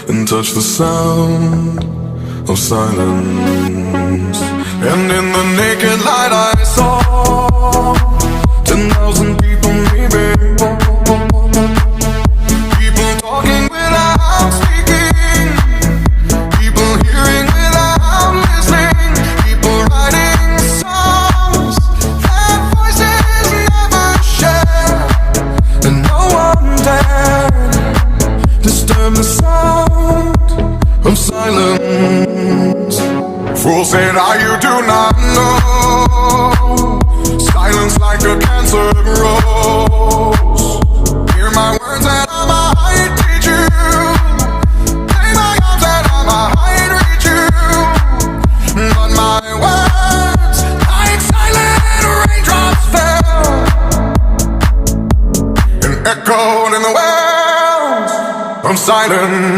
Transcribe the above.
and touch the sound of silence. And in the naked light I saw 10,000 people, maybe. People talking without speaking, people hearing without listening, people writing songs that voices never share, and no one dared disturb the sound of silence. Fool said, you do not know. Silence like a cancer grows. Hear my words and I might teach you. Lay my arms and I might reach you. But my words, like silent raindrops, fell and echoed in the wells of silence.